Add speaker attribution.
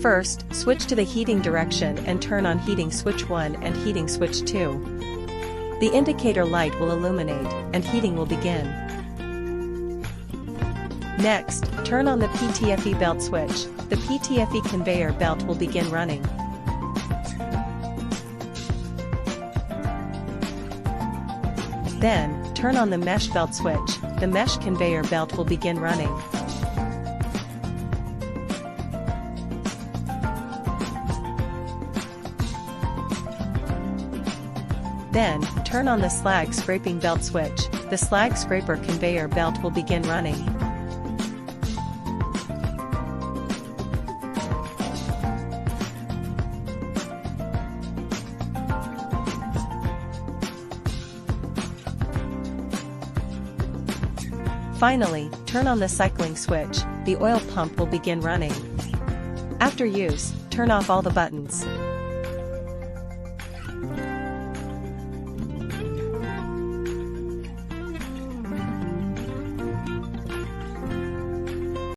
Speaker 1: First, switch to the heating direction and turn on heating switch 1 and heating switch 2. The indicator light will illuminate, and heating will begin. Next, turn on the PTFE belt switch. The PTFE conveyor belt will begin running. Then, turn on the mesh belt switch. The mesh conveyor belt will begin running. Then, turn on the slag scraping belt switch. The slag scraper conveyor belt will begin running. Finally, turn on the cycling switch. The oil pump will begin running. After use, turn off all the buttons.